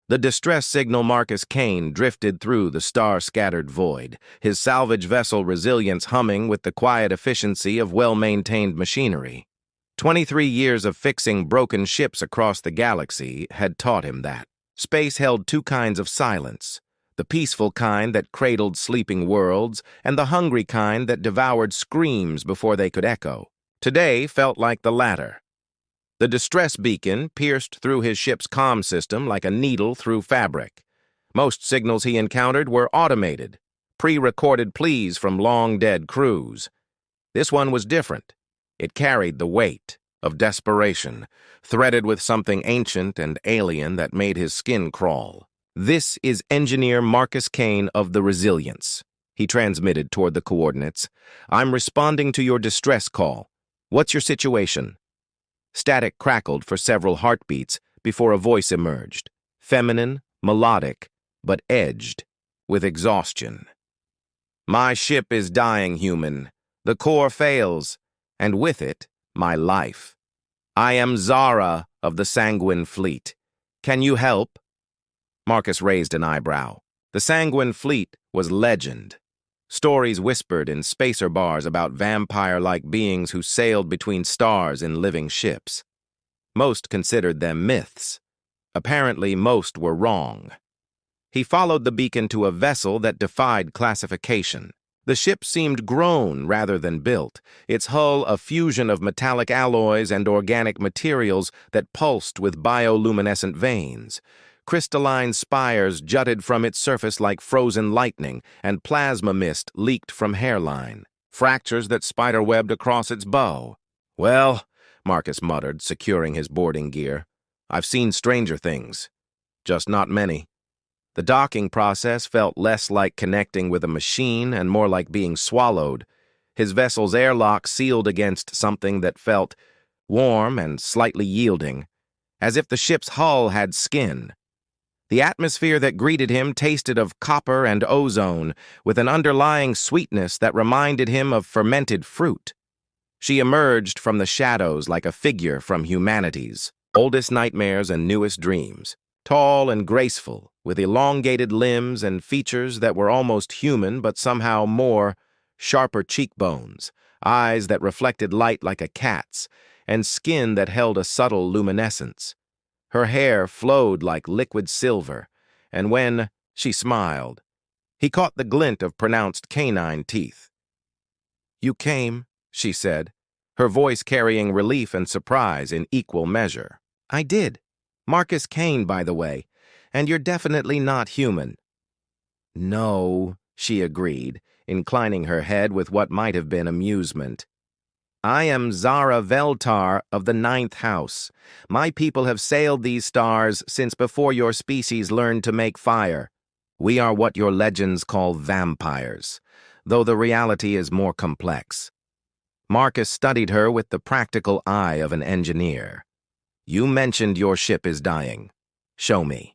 The distress signal Marcus Kane drifted through the star-scattered void, his salvage vessel Resilience humming with the quiet efficiency of well-maintained machinery. 23 years of fixing broken ships across the galaxy had taught him that. Space held two kinds of silence, the peaceful kind that cradled sleeping worlds, and the hungry kind that devoured screams before they could echo. Today felt like the latter. The distress beacon pierced through his ship's comm system like a needle through fabric. Most signals he encountered were automated, pre-recorded pleas from long-dead crews. This one was different. It carried the weight of desperation, threaded with something ancient and alien that made his skin crawl. "This is Engineer Marcus Kane of the Resilience," he transmitted toward the coordinates. "I'm responding to your distress call. What's your situation?" Static crackled for several heartbeats before a voice emerged, feminine, melodic, but edged with exhaustion. "My ship is dying, human. The core fails, and with it, my life. I am Zara of the Sanguine Fleet. Can you help?" Marcus raised an eyebrow. The Sanguine Fleet was legend. Stories whispered in spacer bars about vampire-like beings who sailed between stars in living ships. Most considered them myths. Apparently, most were wrong. He followed the beacon to a vessel that defied classification. The ship seemed grown rather than built, its hull a fusion of metallic alloys and organic materials that pulsed with bioluminescent veins. Crystalline spires jutted from its surface like frozen lightning, and plasma mist leaked from hairline, fractures that spiderwebbed across its bow. "Well," Marcus muttered, securing his boarding gear, "I've seen stranger things. Just not many." The docking process felt less like connecting with a machine and more like being swallowed. His vessel's airlock sealed against something that felt warm and slightly yielding, as if the ship's hull had skin. The atmosphere that greeted him tasted of copper and ozone, with an underlying sweetness that reminded him of fermented fruit. She emerged from the shadows like a figure from humanity's oldest nightmares and newest dreams, tall and graceful, with elongated limbs and features that were almost human but somehow more, sharper cheekbones, eyes that reflected light like a cat's, and skin that held a subtle luminescence. Her hair flowed like liquid silver, and when she smiled, he caught the glint of pronounced canine teeth. "You came," she said, her voice carrying relief and surprise in equal measure. "I did. Marcus Kane, by the way, and you're definitely not human." "No," she agreed, inclining her head with what might have been amusement. "I am Zara Veltar of the Ninth House. My people have sailed these stars since before your species learned to make fire. We are what your legends call vampires, though the reality is more complex." Marcus studied her with the practical eye of an engineer. "You mentioned your ship is dying. Show me."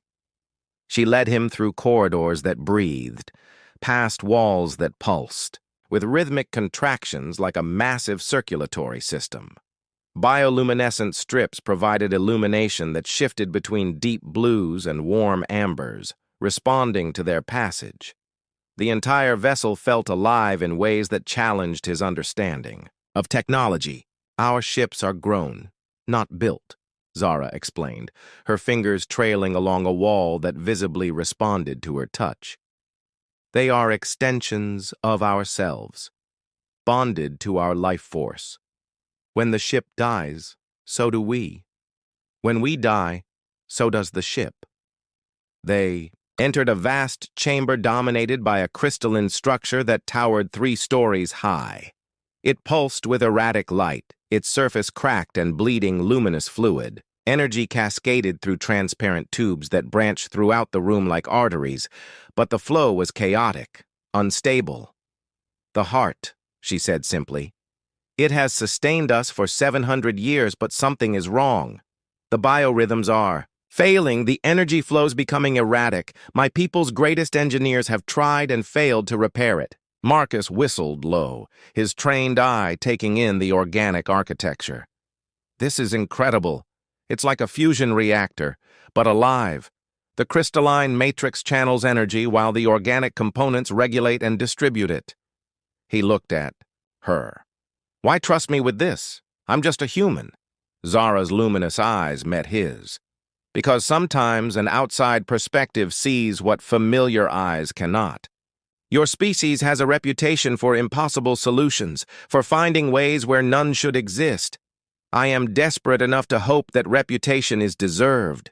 She led him through corridors that breathed, past walls that pulsed, with rhythmic contractions like a massive circulatory system. Bioluminescent strips provided illumination that shifted between deep blues and warm ambers, responding to their passage. The entire vessel felt alive in ways that challenged his understanding of technology. "Our ships are grown, not built," Zara explained, her fingers trailing along a wall that visibly responded to her touch. "They are extensions of ourselves, bonded to our life force. When the ship dies, so do we. When we die, so does the ship." They entered a vast chamber dominated by a crystalline structure that towered 3 stories high. It pulsed with erratic light, its surface cracked and bleeding luminous fluid. Energy cascaded through transparent tubes that branched throughout the room like arteries, but the flow was chaotic, unstable. "The heart," she said simply. "It has sustained us for 700 years, but something is wrong. The biorhythms are failing, the energy flows becoming erratic. My people's greatest engineers have tried and failed to repair it." Marcus whistled low, his trained eye taking in the organic architecture. "This is incredible. It's like a fusion reactor, but alive. The crystalline matrix channels energy while the organic components regulate and distribute it. He looked at her. Why trust me with this? I'm just a human. Zara's luminous eyes met his. Because sometimes an outside perspective sees what familiar eyes cannot. Your species has a reputation for impossible solutions, for finding ways where none should exist. I am desperate enough to hope that reputation is deserved.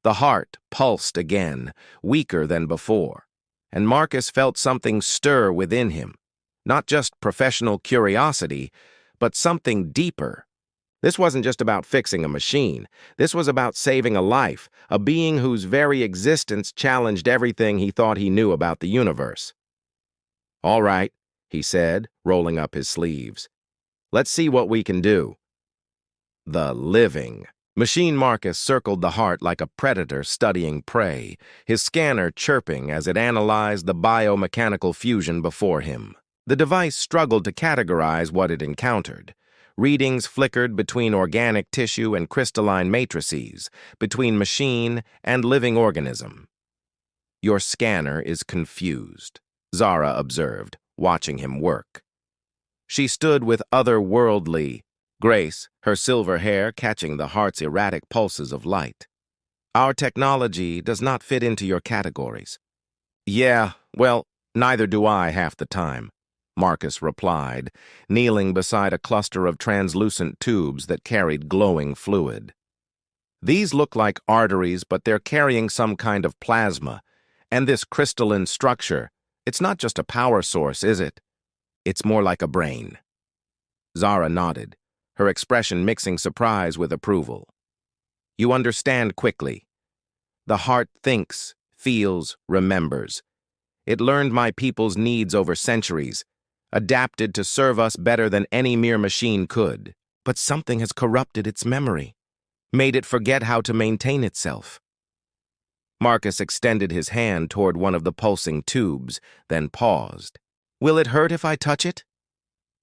The heart pulsed again, weaker than before, and Marcus felt something stir within him. Not just professional curiosity, but something deeper. This wasn't just about fixing a machine. This was about saving a life, a being whose very existence challenged everything he thought he knew about the universe. "All right," he said, rolling up his sleeves. "Let's see what we can do." The living. Machine Marcus circled the heart like a predator studying prey, his scanner chirping as it analyzed the biomechanical fusion before him. The device struggled to categorize what it encountered. Readings flickered between organic tissue and crystalline matrices, between machine and living organism. "Your scanner is confused," Zara observed, watching him work. She stood with otherworldly grace, her silver hair catching the heart's erratic pulses of light. "Our technology does not fit into your categories." "Yeah, well, neither do I half the time," Marcus replied, kneeling beside a cluster of translucent tubes that carried glowing fluid. "These look like arteries, but they're carrying some kind of plasma. And this crystalline structure, it's not just a power source, is it? It's more like a brain." Zara nodded, her expression mixing surprise with approval. "You understand quickly. The heart thinks, feels, remembers. It learned my people's needs over centuries, adapted to serve us better than any mere machine could. But something has corrupted its memory, made it forget how to maintain itself." Marcus extended his hand toward one of the pulsing tubes, then paused. "Will it hurt if I touch it?"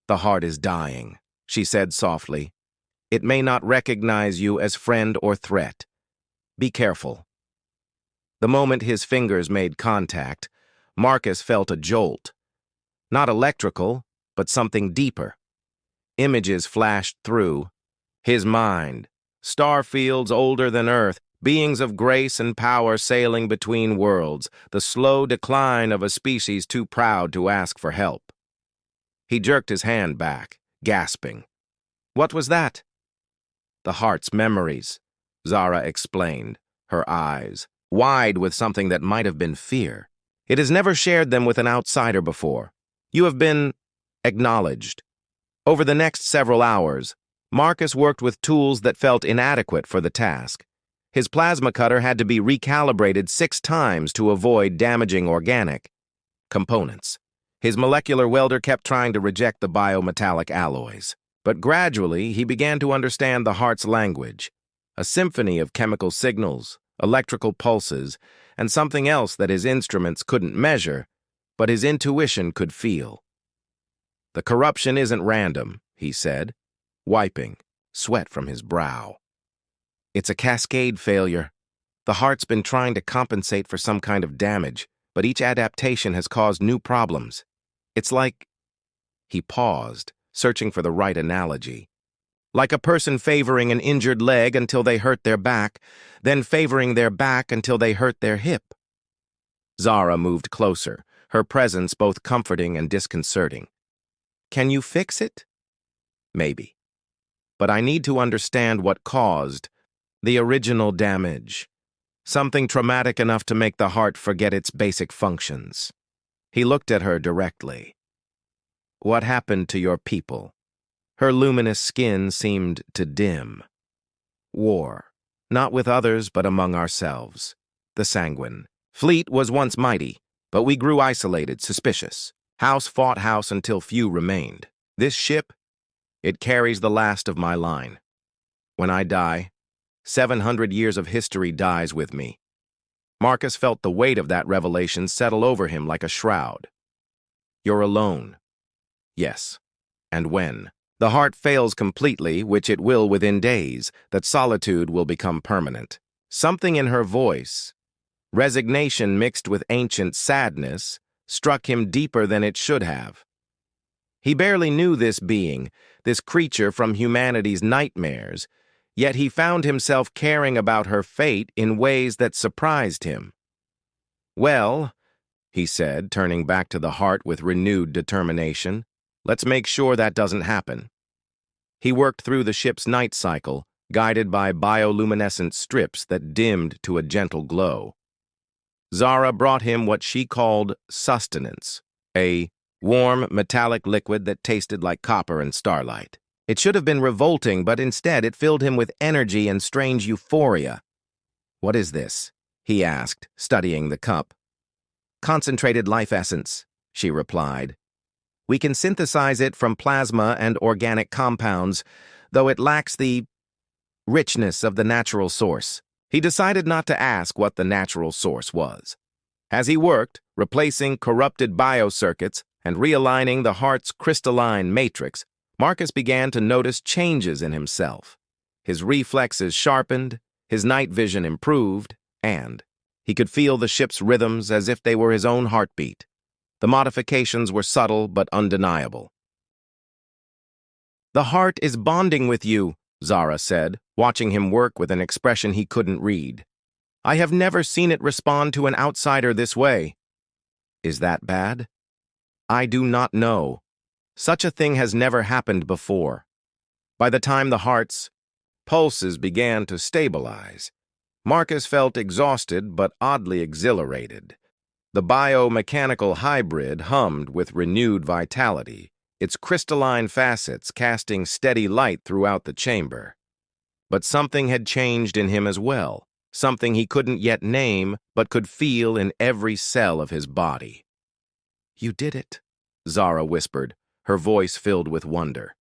"The heart is dying," she said softly. "It may not recognize you as friend or threat. Be careful." The moment his fingers made contact, Marcus felt a jolt. Not electrical, but something deeper. Images flashed through. His mind, star fields older than Earth, beings of grace and power sailing between worlds, the slow decline of a species too proud to ask for help. He jerked his hand back, gasping. "What was that?" "The heart's memories," Zara explained, her eyes wide with something that might have been fear. "It has never shared them with an outsider before. You have been acknowledged." Over the next several hours, Marcus worked with tools that felt inadequate for the task. His plasma cutter had to be recalibrated 6 times to avoid damaging organic components. His molecular welder kept trying to reject the biometallic alloys. But gradually, he began to understand the heart's language, a symphony of chemical signals, electrical pulses, and something else that his instruments couldn't measure, but his intuition could feel. "The corruption isn't random," he said, wiping sweat from his brow. "It's a cascade failure. The heart's been trying to compensate for some kind of damage, but each adaptation has caused new problems. It's like..." He paused, searching for the right analogy. "Like a person favoring an injured leg until they hurt their back, then favoring their back until they hurt their hip." Zara moved closer, her presence both comforting and disconcerting. "Can you fix it?" "Maybe. But I need to understand what caused the original damage. Something traumatic enough to make the heart forget its basic functions." He looked at her directly. "What happened to your people?" Her luminous skin seemed to dim. "War. Not with others, but among ourselves. The sanguine. Fleet was once mighty, but we grew isolated, suspicious. House fought house until few remained. This ship, it carries the last of my line. When I die, 700 years of history dies with me." Marcus felt the weight of that revelation settle over him like a shroud. "You're alone." "Yes. And when the heart fails completely, which it will within days, that solitude will become permanent." Something in her voice, Resignation mixed with ancient sadness struck him deeper than it should have. He barely knew this being, this creature from humanity's nightmares, yet he found himself caring about her fate in ways that surprised him. "Well," he said, turning back to the heart with renewed determination, "let's make sure that doesn't happen." He worked through the ship's night cycle, guided by bioluminescent strips that dimmed to a gentle glow. Zara brought him what she called sustenance, a warm, metallic liquid that tasted like copper and starlight. It should have been revolting, but instead it filled him with energy and strange euphoria. "What is this?" he asked, studying the cup. "Concentrated life essence," she replied. "We can synthesize it from plasma and organic compounds, though it lacks the richness of the natural source." He decided not to ask what the natural source was. As he worked, replacing corrupted biocircuits and realigning the heart's crystalline matrix, Marcus began to notice changes in himself. His reflexes sharpened, his night vision improved, and he could feel the ship's rhythms as if they were his own heartbeat. The modifications were subtle but undeniable. "The heart is bonding with you," Zara said, watching him work with an expression he couldn't read. "I have never seen it respond to an outsider this way." "Is that bad?" "I do not know. Such a thing has never happened before." By the time the heart's pulses began to stabilize, Marcus felt exhausted but oddly exhilarated. The biomechanical hybrid hummed with renewed vitality, its crystalline facets casting steady light throughout the chamber. But something had changed in him as well, something he couldn't yet name but could feel in every cell of his body. "You did it," Zara whispered, her voice filled with wonder.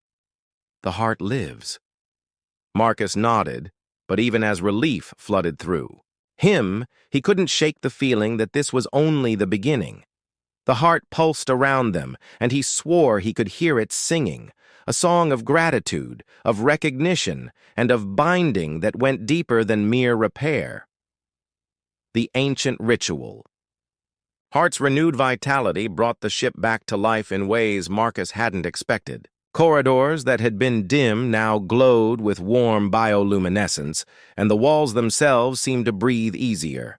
"The heart lives." Marcus nodded, but even as relief flooded through him, he couldn't shake the feeling that this was only the beginning. The heart pulsed around them, and he swore he could hear it singing, a song of gratitude, of recognition, and of binding that went deeper than mere repair. The ancient ritual. Heart's renewed vitality brought the ship back to life in ways Marcus hadn't expected. Corridors that had been dim now glowed with warm bioluminescence, and the walls themselves seemed to breathe easier.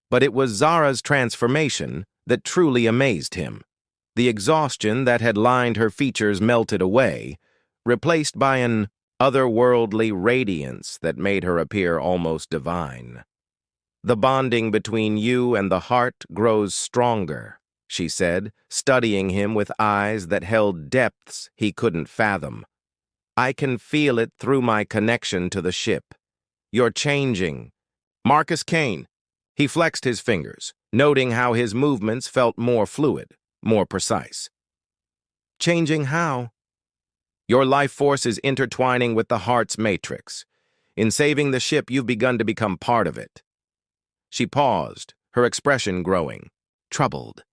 But it was Zara's transformation that truly amazed him. The exhaustion that had lined her features melted away, replaced by an otherworldly radiance that made her appear almost divine. "The bonding between you and the heart grows stronger," she said, studying him with eyes that held depths he couldn't fathom. "I can feel it through my connection to the ship. You're changing." Marcus Kane. He flexed his fingers, noting how his movements felt more fluid, more precise. "Changing how?" "Your life force is intertwining with the heart's matrix. In saving the ship, you've begun to become part of it." She paused, her expression growing, troubled.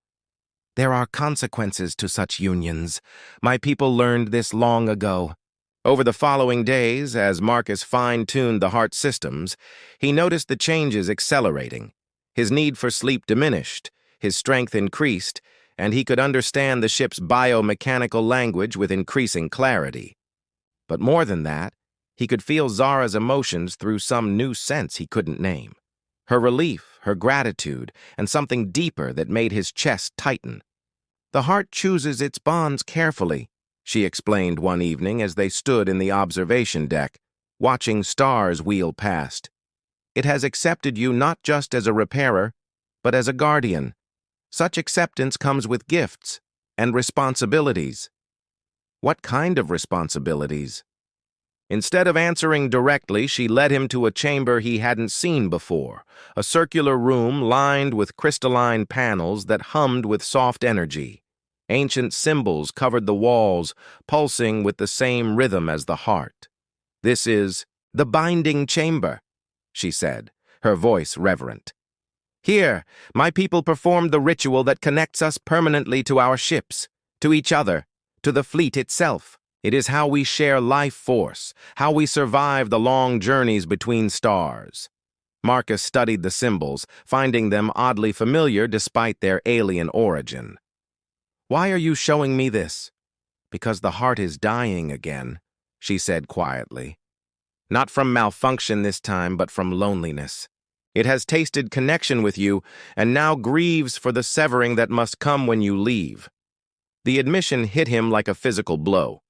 "There are consequences to such unions. My people learned this long ago." Over the following days, as Marcus fine-tuned the heart systems, he noticed the changes accelerating. His need for sleep diminished, his strength increased, and he could understand the ship's biomechanical language with increasing clarity. But more than that, he could feel Zara's emotions through some new sense he couldn't name. Her relief, her gratitude, and something deeper that made his chest tighten. "The heart chooses its bonds carefully," she explained one evening as they stood in the observation deck, watching stars wheel past. "It has accepted you not just as a repairer, but as a guardian. Such acceptance comes with gifts and responsibilities." "What kind of responsibilities?" Instead of answering directly, she led him to a chamber he hadn't seen before, a circular room lined with crystalline panels that hummed with soft energy. Ancient symbols covered the walls, pulsing with the same rhythm as the heart. "This is the binding chamber," she said, her voice reverent. "Here, my people performed the ritual that connects us permanently to our ships, to each other, to the fleet itself. It is how we share life force, how we survive the long journeys between stars." Marcus studied the symbols, finding them oddly familiar despite their alien origin. "Why are you showing me this?" "Because the heart is dying again," she said quietly. "Not from malfunction this time, but from loneliness. It has tasted connection with you, and now grieves for the severing that must come when you leave." The admission hit him like a physical blow.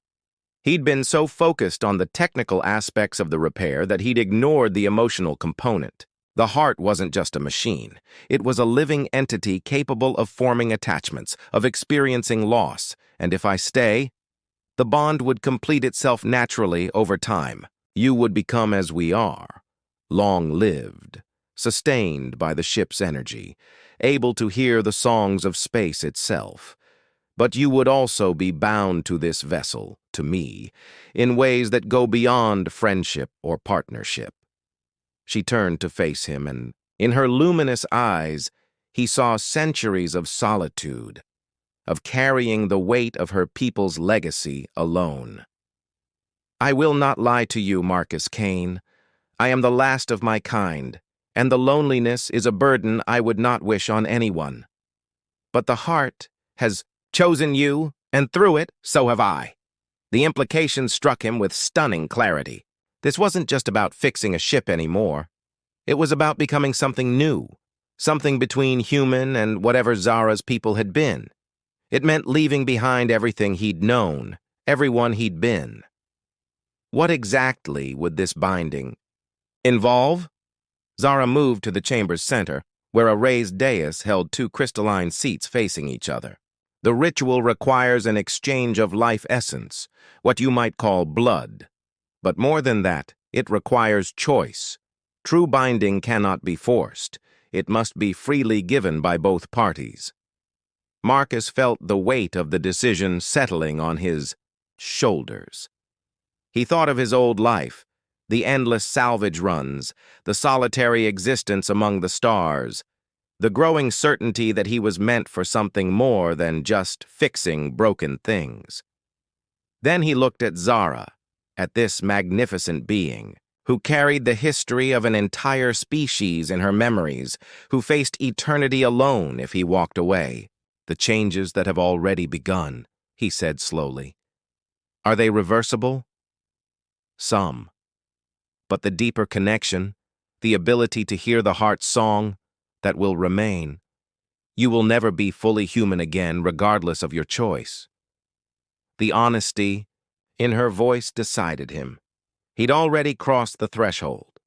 He'd been so focused on the technical aspects of the repair that he'd ignored the emotional component. The heart wasn't just a machine. It was a living entity capable of forming attachments, of experiencing loss, and if I stay, the bond would complete itself naturally over time. You would become as we are, long-lived, sustained by the ship's energy, able to hear the songs of space itself. But you would also be bound to this vessel, to me, in ways that go beyond friendship or partnership. She turned to face him, and in her luminous eyes, he saw centuries of solitude, of carrying the weight of her people's legacy alone. "I will not lie to you, Marcus Kane. I am the last of my kind, and the loneliness is a burden I would not wish on anyone. But the heart has chosen you, and through it, so have I." The implication struck him with stunning clarity. This wasn't just about fixing a ship anymore. It was about becoming something new, something between human and whatever Zara's people had been. It meant leaving behind everything he'd known, everyone he'd been. What exactly would this binding involve? Zara moved to the chamber's center, where a raised dais held two crystalline seats facing each other. The ritual requires an exchange of life essence, what you might call blood. But more than that, it requires choice. True binding cannot be forced. It must be freely given by both parties. Marcus felt the weight of the decision settling on his shoulders. He thought of his old life, the endless salvage runs, the solitary existence among the stars, the growing certainty that he was meant for something more than just fixing broken things. Then he looked at Zara, at this magnificent being, who carried the history of an entire species in her memories, who faced eternity alone if he walked away. "The changes that have already begun," he said slowly. "Are they reversible?" "Some. But the deeper connection, the ability to hear the heart's song, that will remain. You will never be fully human again, regardless of your choice." The honesty in her voice decided him. He'd already crossed the threshold.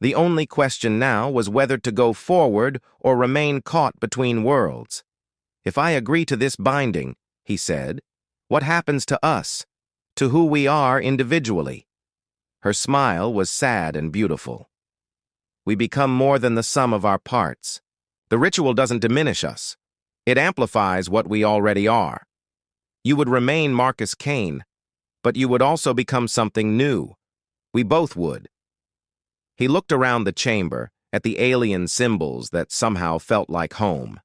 The only question now was whether to go forward or remain caught between worlds. "If I agree to this binding," he said, "what happens to us, to who we are individually?" Her smile was sad and beautiful. "We become more than the sum of our parts. The ritual doesn't diminish us. It amplifies what we already are. You would remain Marcus Kane, but you would also become something new. We both would." He looked around the chamber, at the alien symbols that somehow felt like home,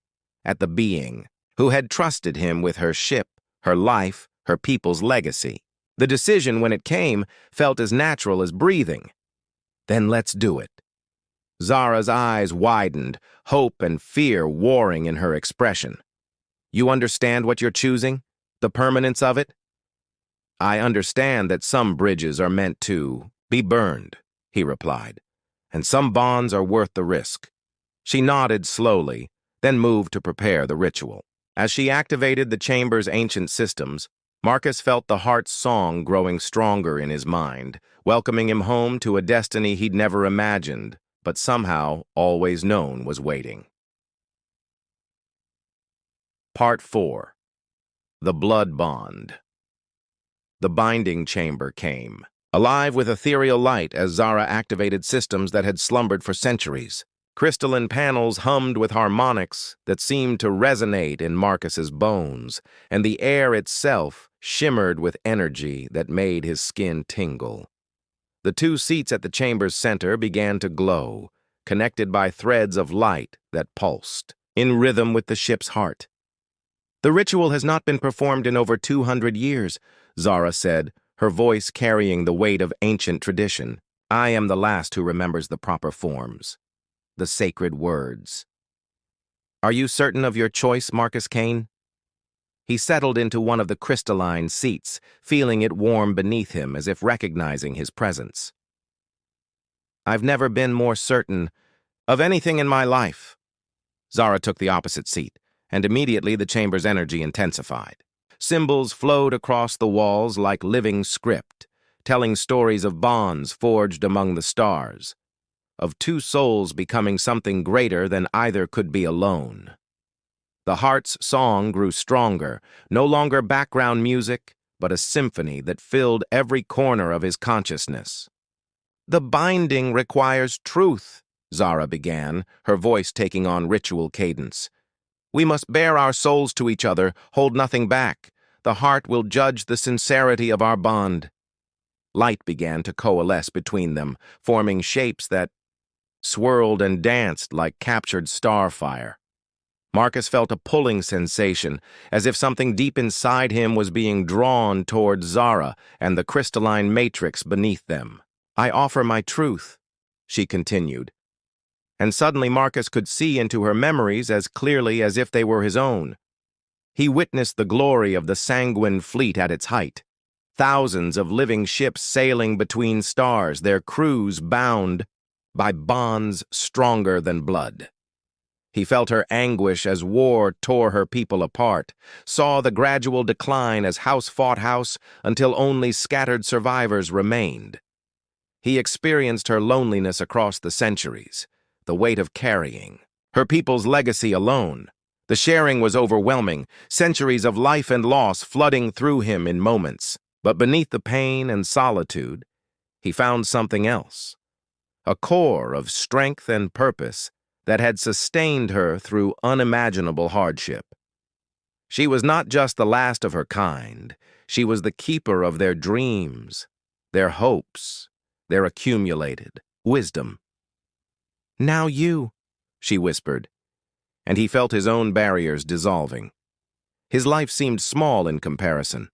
at the being who had trusted him with her ship, her life, her people's legacy. The decision, when it came, felt as natural as breathing. "Then let's do it." Zara's eyes widened, hope and fear warring in her expression. "You understand what you're choosing? The permanence of it?" "I understand that some bridges are meant to be burned," he replied, "and some bonds are worth the risk." She nodded slowly, then moved to prepare the ritual. As she activated the chamber's ancient systems, Marcus felt the heart's song growing stronger in his mind, welcoming him home to a destiny he'd never imagined, but somehow always known was waiting. Part 4. The Blood Bond. The binding chamber came, alive with ethereal light as Zara activated systems that had slumbered for centuries. Crystalline panels hummed with harmonics that seemed to resonate in Marcus's bones, and the air itself shimmered with energy that made his skin tingle. The two seats at the chamber's center began to glow, connected by threads of light that pulsed, in rhythm with the ship's heart. "The ritual has not been performed in over 200 years, Zara said, her voice carrying the weight of ancient tradition. "I am the last who remembers the proper forms." the sacred words. "Are you certain of your choice, Marcus Kane?" He settled into one of the crystalline seats, feeling it warm beneath him as if recognizing his presence. "I've never been more certain of anything in my life." Zara took the opposite seat, and immediately the chamber's energy intensified. Symbols flowed across the walls like living script, telling stories of bonds forged among the stars, of two souls becoming something greater than either could be alone. The heart's song grew stronger, no longer background music, but a symphony that filled every corner of his consciousness. "The binding requires truth," Zara began, her voice taking on ritual cadence. "We must bare our souls to each other, hold nothing back. The heart will judge the sincerity of our bond." Light began to coalesce between them, forming shapes that swirled and danced like captured starfire. Marcus felt a pulling sensation, as if something deep inside him was being drawn toward Zara and the crystalline matrix beneath them. "I offer my truth," she continued. And suddenly Marcus could see into her memories as clearly as if they were his own. He witnessed the glory of the sanguine fleet at its height. Thousands of living ships sailing between stars, their crews bound by bonds stronger than blood. He felt her anguish as war tore her people apart, saw the gradual decline as house fought house until only scattered survivors remained. He experienced her loneliness across the centuries, the weight of carrying her people's legacy alone. The sharing was overwhelming, centuries of life and loss flooding through him in moments. But beneath the pain and solitude, he found something else, a core of strength and purpose that had sustained her through unimaginable hardship. She was not just the last of her kind, she was the keeper of their dreams, their hopes, their accumulated wisdom. "Now you," she whispered, and he felt his own barriers dissolving. His life seemed small in comparison.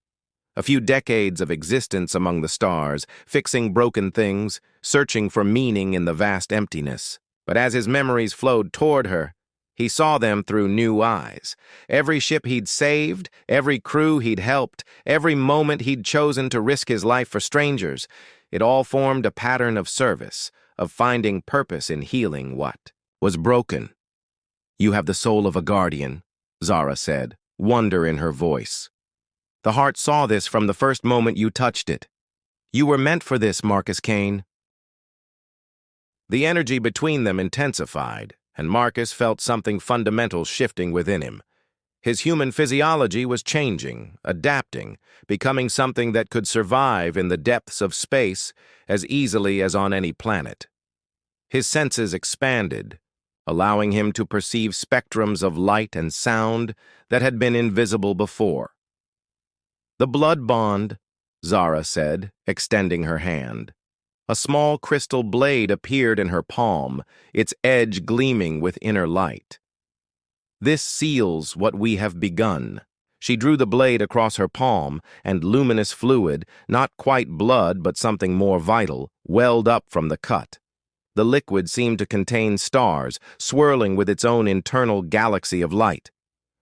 A few decades of existence among the stars, fixing broken things, searching for meaning in the vast emptiness. But as his memories flowed toward her, he saw them through new eyes. Every ship he'd saved, every crew he'd helped, every moment he'd chosen to risk his life for strangers, it all formed a pattern of service, of finding purpose in healing what was broken. "You have the soul of a guardian," Zara said, wonder in her voice. "The heart saw this from the first moment you touched it. You were meant for this, Marcus Kane." The energy between them intensified, and Marcus felt something fundamental shifting within him. His human physiology was changing, adapting, becoming something that could survive in the depths of space as easily as on any planet. His senses expanded, allowing him to perceive spectrums of light and sound that had been invisible before. "The blood bond," Zara said, extending her hand. A small crystal blade appeared in her palm, its edge gleaming with inner light. "This seals what we have begun." She drew the blade across her palm, and luminous fluid, not quite blood but something more vital, welled up from the cut. The liquid seemed to contain stars, swirling with its own internal galaxy of light.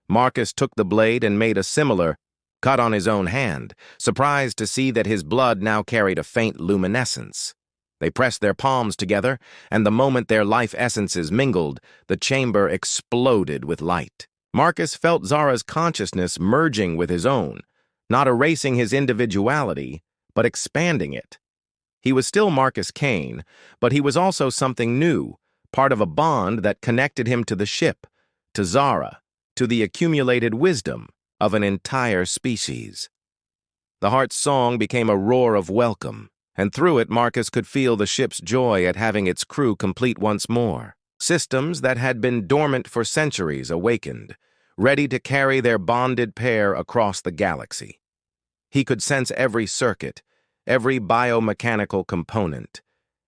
Marcus took the blade and made a similar cut on his own hand, surprised to see that his blood now carried a faint luminescence. They pressed their palms together, and the moment their life essences mingled, the chamber exploded with light. Marcus felt Zara's consciousness merging with his own, not erasing his individuality, but expanding it. He was still Marcus Kane, but he was also something new, part of a bond that connected him to the ship, to Zara, to the accumulated wisdom of an entire species. The heart's song became a roar of welcome, and through it Marcus could feel the ship's joy at having its crew complete once more. Systems that had been dormant for centuries awakened, ready to carry their bonded pair across the galaxy. He could sense every circuit, every biomechanical component,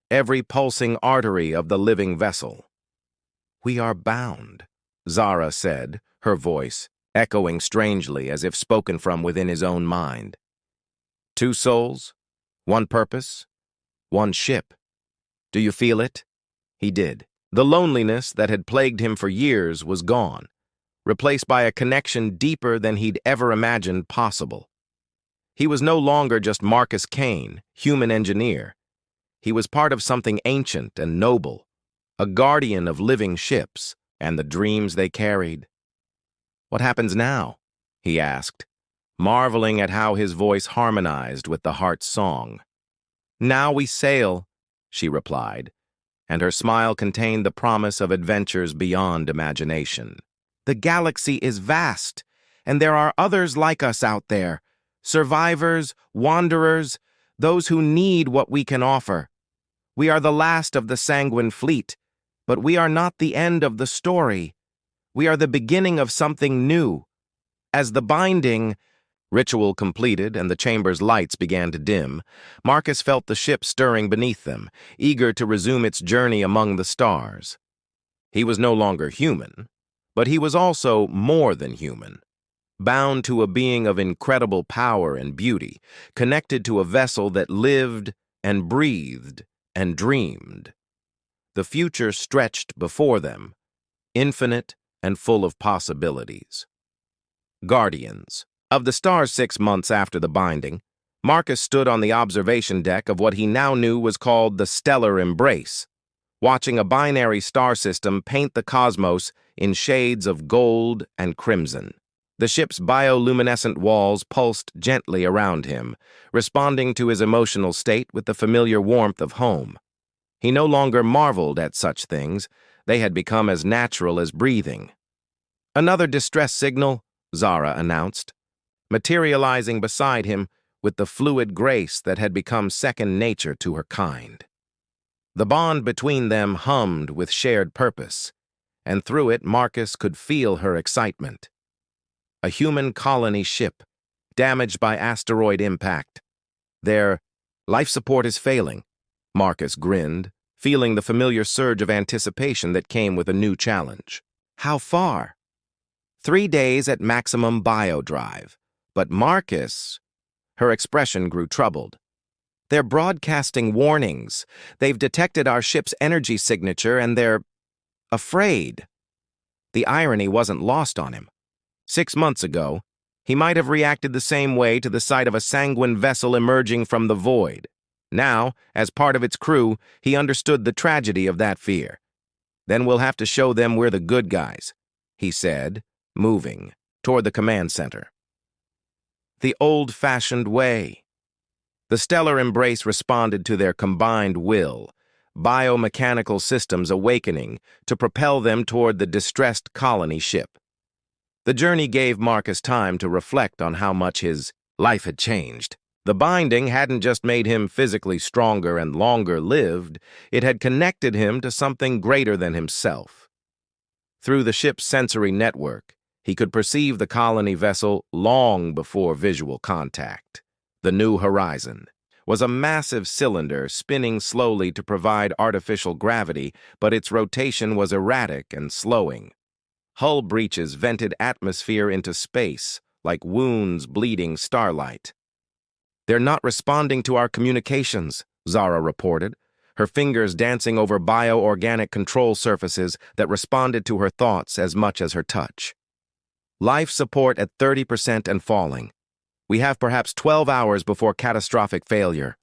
every pulsing artery of the living vessel. "We are bound," Zara said, her voice echoing strangely as if spoken from within his own mind. "Two souls, one purpose, one ship. Do you feel it?" He did. The loneliness that had plagued him for years was gone, replaced by a connection deeper than he'd ever imagined possible. He was no longer just Marcus Kane, human engineer. He was part of something ancient and noble, a guardian of living ships and the dreams they carried. "What happens now?" he asked, marveling at how his voice harmonized with the heart's song. "Now we sail," she replied, and her smile contained the promise of adventures beyond imagination. "The galaxy is vast, and there are others like us out there, survivors, wanderers, those who need what we can offer. We are the last of the sanguine fleet, but we are not the end of the story. We are the beginning of something new. As the binding..." Ritual completed and the chamber's lights began to dim, Marcus felt the ship stirring beneath them, eager to resume its journey among the stars. He was no longer human, but he was also more than human, bound to a being of incredible power and beauty, connected to a vessel that lived and breathed and dreamed. The future stretched before them, infinite and full of possibilities. Guardians. Of the stars 6 months after the binding, Marcus stood on the observation deck of what he now knew was called the Stellar Embrace, watching a binary star system paint the cosmos in shades of gold and crimson. The ship's bioluminescent walls pulsed gently around him, responding to his emotional state with the familiar warmth of home. He no longer marveled at such things; they had become as natural as breathing. "Another distress signal," Zara announced, materializing beside him with the fluid grace that had become second nature to her kind. The bond between them hummed with shared purpose, and through it Marcus could feel her excitement. A human colony ship, damaged by asteroid impact. Their life support is failing, Marcus grinned, feeling the familiar surge of anticipation that came with a new challenge. "How far?" 3 days at maximum biodrive. But Marcus... Her expression grew troubled. "They're broadcasting warnings. They've detected our ship's energy signature and they're... afraid." The irony wasn't lost on him. 6 months ago, he might have reacted the same way to the sight of a sanguine vessel emerging from the void. Now, as part of its crew, he understood the tragedy of that fear. "Then we'll have to show them we're the good guys," he said, moving toward the command center. The old-fashioned way. The Stellar Embrace responded to their combined will, biomechanical systems awakening to propel them toward the distressed colony ship. The journey gave Marcus time to reflect on how much his life had changed. The binding hadn't just made him physically stronger and longer-lived, it had connected him to something greater than himself. Through the ship's sensory network, he could perceive the colony vessel long before visual contact. The New Horizon was a massive cylinder spinning slowly to provide artificial gravity, but its rotation was erratic and slowing. Hull breaches vented atmosphere into space, like wounds bleeding starlight. "They're not responding to our communications," Zara reported, her fingers dancing over bioorganic control surfaces that responded to her thoughts as much as her touch. "Life support at 30% and falling. We have perhaps 12 hours before catastrophic failure.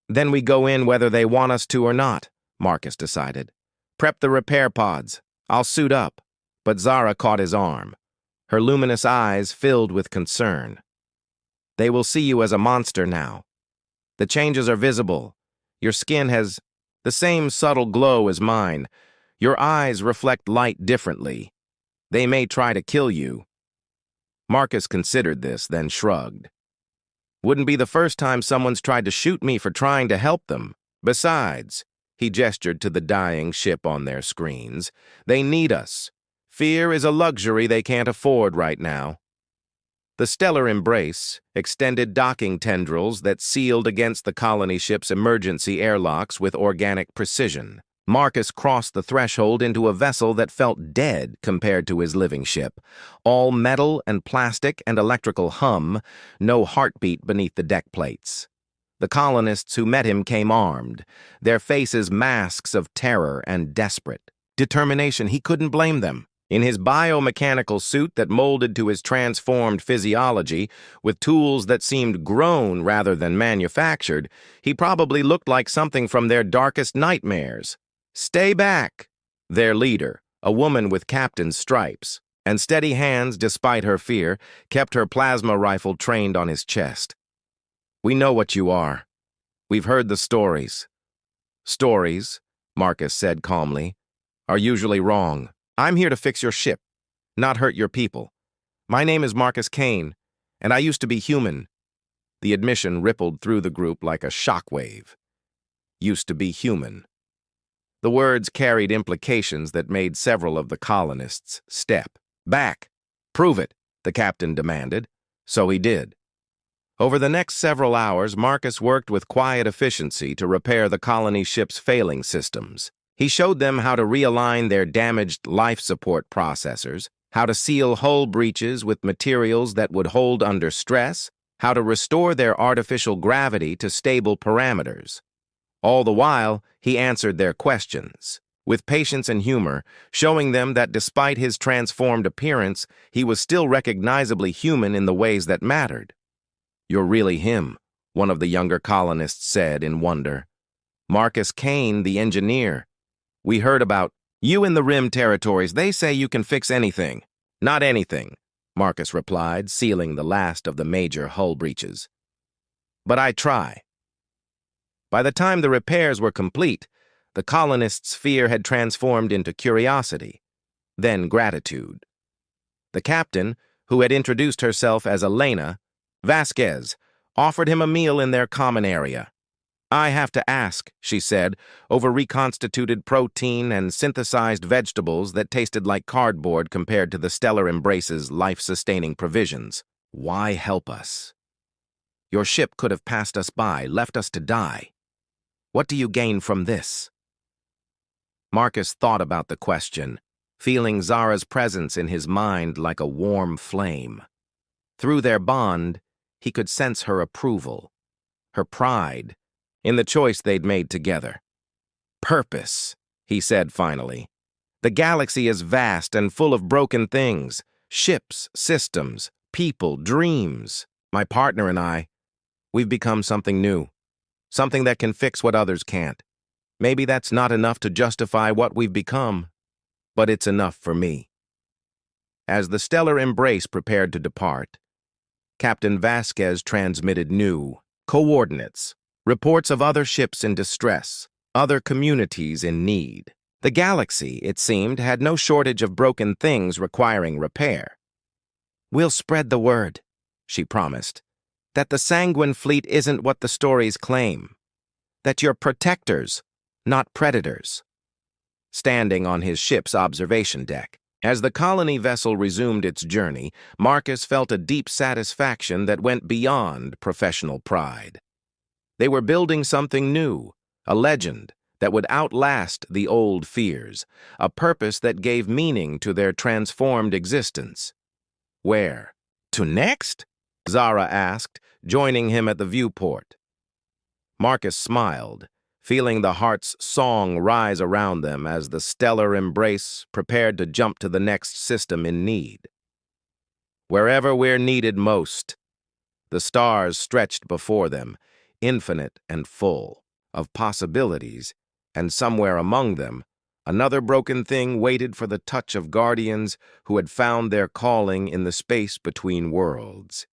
Then we go in whether they want us to or not," Marcus decided. "Prep the repair pods. I'll suit up." But Zara caught his arm, her luminous eyes filled with concern. "They will see you as a monster now. The changes are visible. Your skin has the same subtle glow as mine. Your eyes reflect light differently. They may try to kill you." Marcus considered this, then shrugged. "Wouldn't be the first time someone's tried to shoot me for trying to help them. Besides," he gestured to the dying ship on their screens, "they need us. Fear is a luxury they can't afford right now." The Stellar Embrace extended docking tendrils that sealed against the colony ship's emergency airlocks with organic precision. Marcus crossed the threshold into a vessel that felt dead compared to his living ship. All metal and plastic and electrical hum, no heartbeat beneath the deck plates. The colonists who met him came armed, their faces masks of terror and desperate. determination. He couldn't blame them. In his biomechanical suit that molded to his transformed physiology, with tools that seemed grown rather than manufactured, he probably looked like something from their darkest nightmares. "Stay back!" Their leader, a woman with captain's stripes, and steady hands despite her fear, kept her plasma rifle trained on his chest. "We know what you are. We've heard the stories." "Stories," Marcus said calmly, "are usually wrong. I'm here to fix your ship, not hurt your people. My name is Marcus Kane, and I used to be human." The admission rippled through the group like a shockwave. Used to be human. The words carried implications that made several of the colonists step back. "Prove it," the captain demanded. So he did. Over the next several hours, Marcus worked with quiet efficiency to repair the colony ship's failing systems. He showed them how to realign their damaged life support processors, how to seal hull breaches with materials that would hold under stress, how to restore their artificial gravity to stable parameters. All the while, he answered their questions, with patience and humor, showing them that despite his transformed appearance, he was still recognizably human in the ways that mattered. "You're really him," one of the younger colonists said in wonder. "Marcus Kane, the engineer. We heard about you in the Rim territories. They say you can fix anything." "Not anything," Marcus replied, sealing the last of the major hull breaches. "But I try." By the time the repairs were complete, the colonists' fear had transformed into curiosity, then gratitude. The captain, who had introduced herself as Elena Vasquez, offered him a meal in their common area. "I have to ask," she said, over reconstituted protein and synthesized vegetables that tasted like cardboard compared to the Stellar Embrace's life-sustaining provisions. "Why help us? Your ship could have passed us by, left us to die. What do you gain from this?" Marcus thought about the question, feeling Zara's presence in his mind like a warm flame. Through their bond, he could sense her approval, her pride, in the choice they'd made together. "Purpose," he said finally. "The galaxy is vast and full of broken things, ships, systems, people, dreams. My partner and I, we've become something new, something that can fix what others can't. Maybe that's not enough to justify what we've become, but it's enough for me." As the Stellar Embrace prepared to depart, Captain Vasquez transmitted new coordinates, reports of other ships in distress, other communities in need. The galaxy, it seemed, had no shortage of broken things requiring repair. "We'll spread the word," she promised, "that the Sanguine Fleet isn't what the stories claim, that you're protectors, not predators." Standing on his ship's observation deck, as the colony vessel resumed its journey, Marcus felt a deep satisfaction that went beyond professional pride. They were building something new, a legend that would outlast the old fears, a purpose that gave meaning to their transformed existence. "Where to next?" Zara asked, joining him at the viewport. Marcus smiled, feeling the heart's song rise around them as the Stellar Embrace prepared to jump to the next system in need. "Wherever we're needed most." The stars stretched before them, infinite and full of possibilities, and somewhere among them, another broken thing waited for the touch of guardians who had found their calling in the space between worlds.